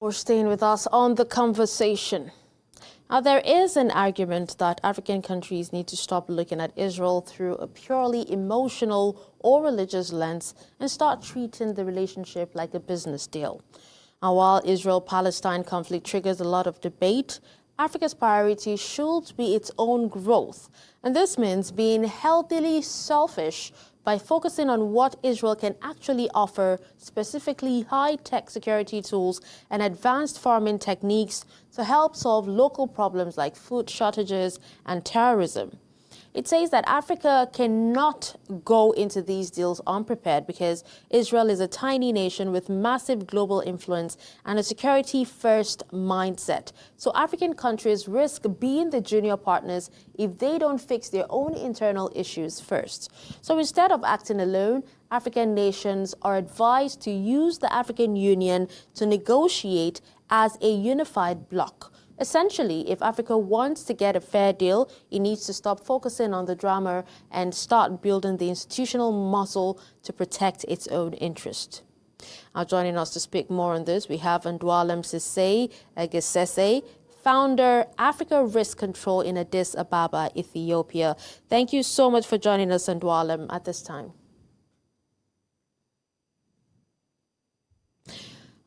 For staying with us on the conversation. Now, there is an argument that African countries need to stop looking at Israel through a purely emotional or religious lens and start treating the relationship like a business deal. Now, while Israel-Palestine conflict triggers a lot of debate, Africa's priority should be its own growth. And this means being healthily selfish by focusing on what Israel can actually offer, specifically high-tech security tools and advanced farming techniques to help solve local problems like food shortages and terrorism. It says that Africa cannot go into these deals unprepared because Israel is a tiny nation with massive global influence and a security-first mindset. So African countries risk being the junior partners if they don't fix their own internal issues first. So instead of acting alone, African nations are advised to use the African Union to negotiate as a unified bloc. Essentially, if Africa wants to get a fair deal, it needs to stop focusing on the drama and start building the institutional muscle to protect its own interest. Now, joining us to speak more on this, we have Andualem Sisay Gessesse, founder, Africa Risk Control in Addis Ababa, Ethiopia. Thank you so much for joining us, Andualem, at this time.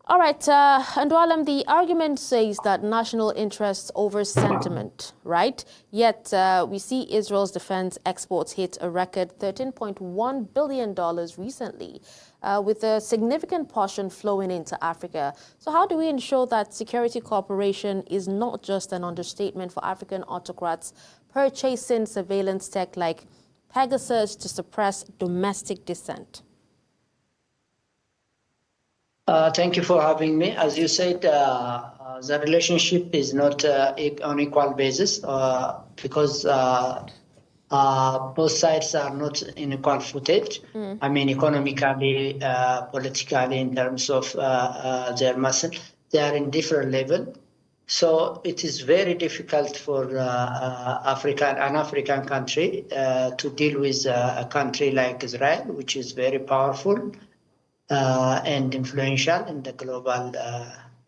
All right, Andualem, the argument says that national interests over sentiment, right? Yet we see Israel's defense exports hit a record $13.1 billion recently, with a significant portion flowing into Africa. So how do we ensure that security cooperation is not just an understatement for African autocrats purchasing surveillance tech like Pegasus to suppress domestic dissent? Thank you for having me. As you said, the relationship is not on equal basis because both sides are not in equal footage. I mean, economically, politically, in terms of their muscle, they are in different level. So it is very difficult for an African country to deal with a country like Israel, which is very powerful and influential in the global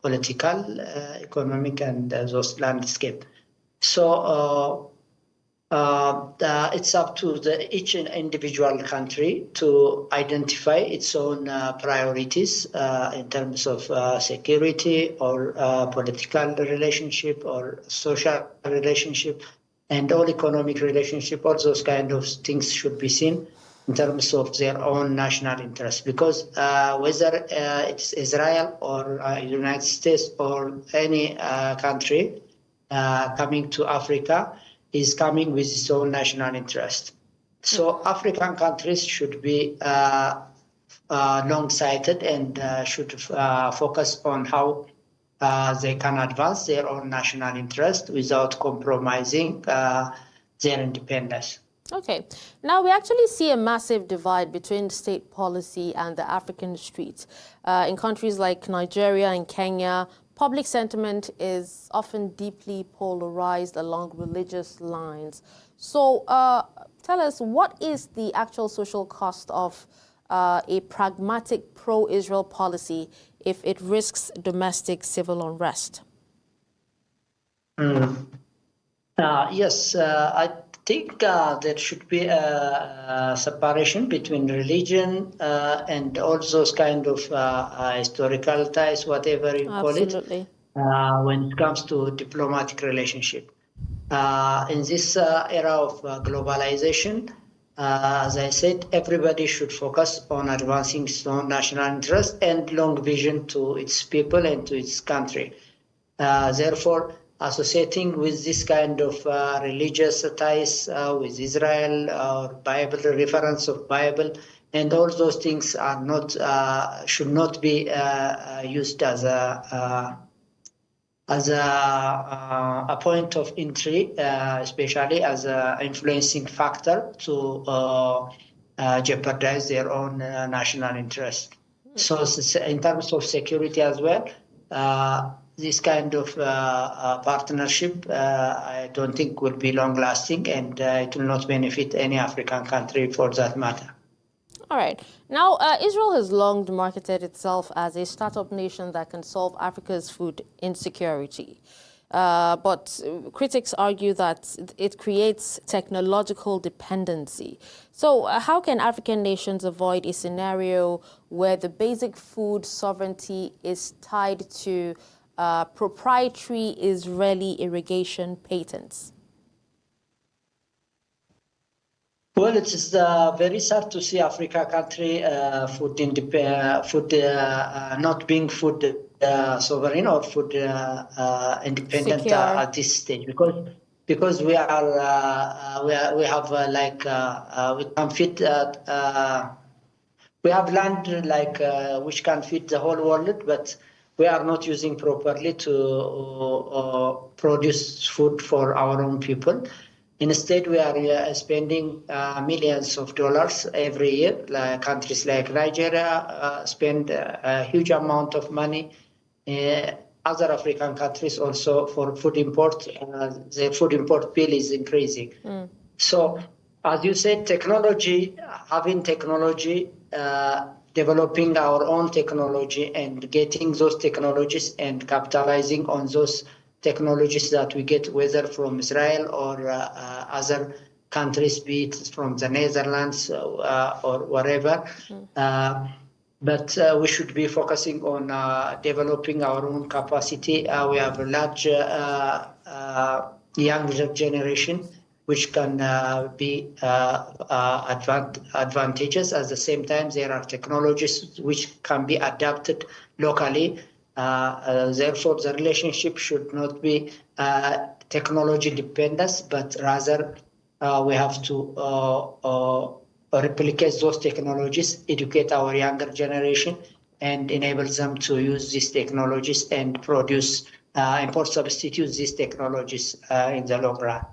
political, economic, and those landscape. So it's up to each individual country to identify its own priorities in terms of security or political relationship or social relationship, and all economic relationship. All those kind of things should be seen in terms of their own national interest, because whether it's Israel or United States or any country coming to Africa is coming with its own national interest. So African countries should be long-sighted and should focus on how they can advance their own national interest without compromising their independence. Okay. Now, we actually see a massive divide between state policy and the African streets. In countries like Nigeria and Kenya, public sentiment is often deeply polarized along religious lines. So tell us, what is the actual social cost of a pragmatic pro-Israel policy if it risks domestic civil unrest? Yes, I think there should be a separation between religion and all those kind of historical ties, whatever you call it, when it comes to diplomatic relationship. In this era of globalization, as I said, everybody should focus on advancing its own national interest and long vision to its people and to its country. Therefore, associating with this kind of religious ties with Israel or Bible, reference of Bible, and all those things are not should not be used as a point of entry, especially as an influencing factor to jeopardize their own national interest. So in terms of security as well, this kind of partnership, I don't think will be long-lasting, and it will not benefit any African country for that matter. All right. Now, Israel has long marketed itself as a startup nation that can solve Africa's food insecurity. But critics argue that it creates technological dependency. So how can African nations avoid a scenario where the basic food sovereignty is tied to proprietary Israeli irrigation patents? Well, it is very sad to see Africa country not being food sovereign or food independent Secure. at this stage, because we have we can feed we have land which can feed the whole world, but we are not using properly to produce food for our own people. Instead, we are spending millions of dollars every year. Countries like Nigeria spend a huge amount of money. Other African countries also for food import. The food import bill is increasing. So, as you said, having technology, developing our own technology and getting those technologies and capitalizing on those technologies that we get, whether from Israel or other countries, be it from the Netherlands or whatever. But we should be focusing on developing our own capacity. We have a large younger generation which can be advantageous. At the same time, there are technologies which can be adapted locally. Therefore, the relationship should not be technology dependent, but rather we have to replicate those technologies, educate our younger generation, and enable them to use these technologies and produce, import substitute these technologies in the long run.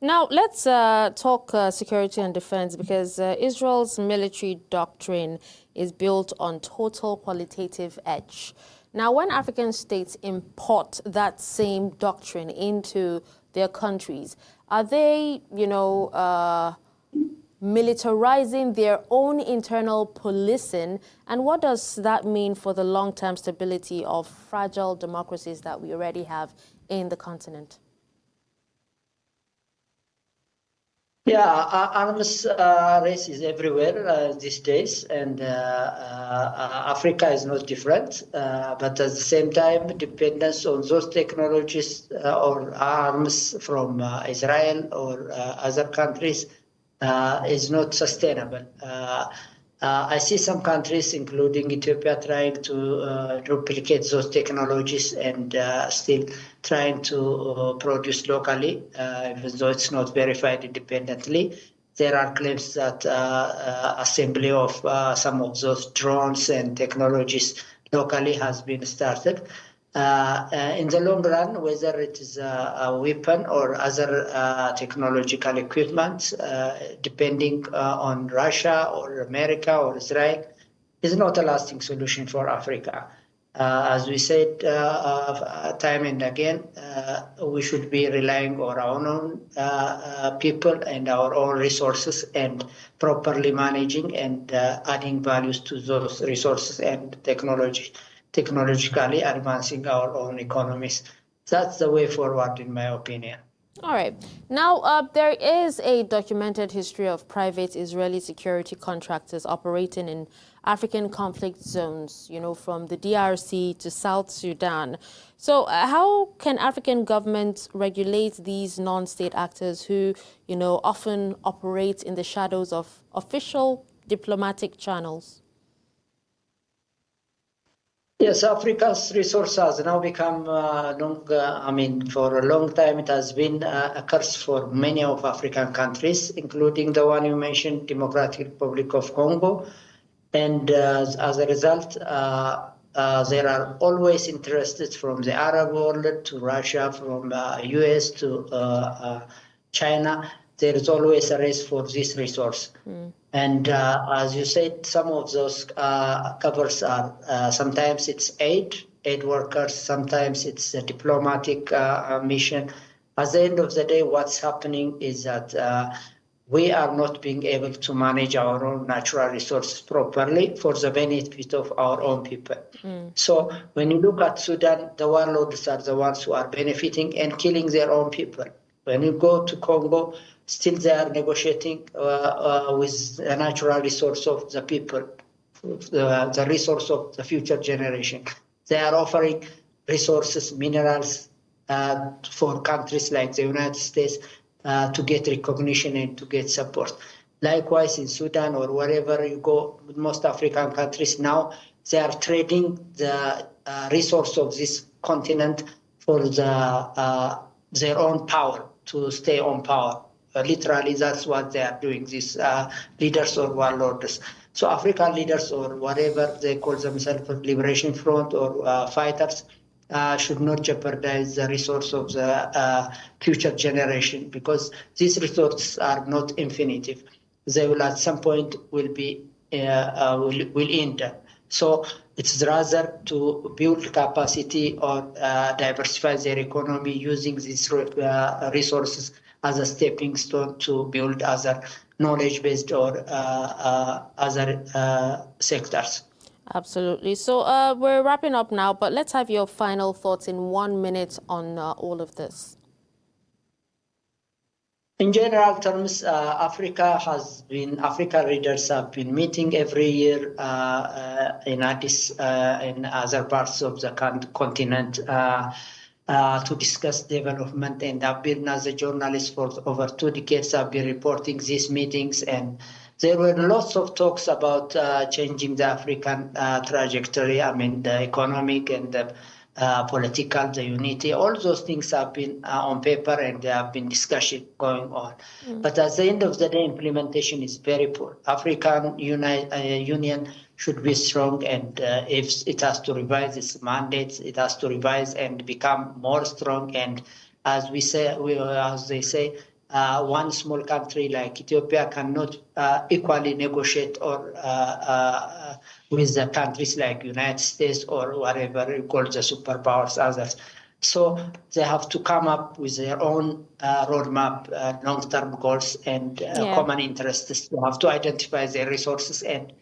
Now, let's talk security and defense, because Israel's military doctrine is built on total qualitative edge. Now, when African states import that same doctrine into their countries, are they, militarizing their own internal policing? And what does that mean for the long-term stability of fragile democracies that we already have in the continent? Yeah, arms race is everywhere these days, and Africa is not different. But at the same time, dependence on those technologies or arms from Israel or other countries is not sustainable. I see some countries, including Ethiopia, trying to replicate those technologies and still trying to produce locally, even though it's not verified independently. There are claims that assembly of some of those drones and technologies locally has been started. In the long run, whether it is a weapon or other technological equipment, depending on Russia or America or Israel, is not a lasting solution for Africa. As we said time and again, we should be relying on our own people and our own resources and properly managing and adding values to those resources and technologically advancing our own economies. That's the way forward, in my opinion. All right. Now, there is a documented history of private Israeli security contractors operating in African conflict zones, from the DRC to South Sudan. So how can African governments regulate these non-state actors who, often operate in the shadows of official diplomatic channels? Yes, Africa's resource has now become for a long time, it has been a curse for many of African countries, including the one you mentioned, Democratic Republic of Congo. And as a result, there are always interests from the Arab world to Russia, from US to China. There is always a race for this resource. And as you said, some of those covers are, sometimes it's aid workers, sometimes it's a diplomatic mission. At the end of the day, what's happening is that we are not being able to manage our own natural resources properly for the benefit of our own people. So when you look at Sudan, the warlords are the ones who are benefiting and killing their own people. When you go to Congo, still they are negotiating with the natural resource of the people, the resource of the future generation. They are offering resources, minerals for countries like the United States to get recognition and to get support. Likewise, in Sudan or wherever you go, with most African countries now, they are trading the resource of this continent for their own power, to stay on power. Literally, that's what they are doing, these leaders or warlords. So African leaders or whatever they call themselves, Liberation Front or fighters, should not jeopardize the resource of the future generation, because these resources are not infinitive. They will at some point will end. So it's rather to build capacity or diversify their economy using these resources as a stepping stone to build other knowledge-based or other sectors. Absolutely. So we're wrapping up now, but let's have your final thoughts in 1 minute on all of this. In general terms, African leaders have been meeting every year in Addis in other parts of the continent to discuss development, and I've been, as a journalist for over 2 decades, I've been reporting these meetings, and there were lots of talks about changing the African trajectory. I mean, the economic and the political, the unity, all those things have been on paper, and there have been discussion going on. But at the end of the day, implementation is very poor. African Union should be strong, and if it has to revise its mandates, it has to revise and become more strong. And as they say, one small country like Ethiopia cannot equally negotiate or with the countries like United States or whatever you call the superpowers, others. So they have to come up with their own roadmap, long-term goals, and common interests. They have to identify their resources and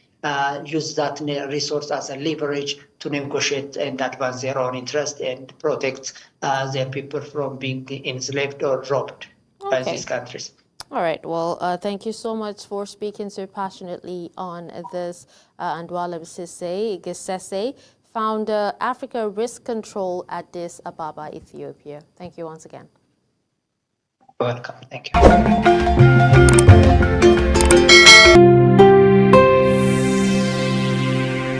use that resource as a leverage to negotiate and advance their own interest and protect their people from being enslaved or robbed by these countries. All right. Well, thank you so much for speaking so passionately on this, Andualem Sisay Gessesse, founder, Africa Risk Control, Addis Ababa, Ethiopia. Thank you once again. Welcome. Thank you.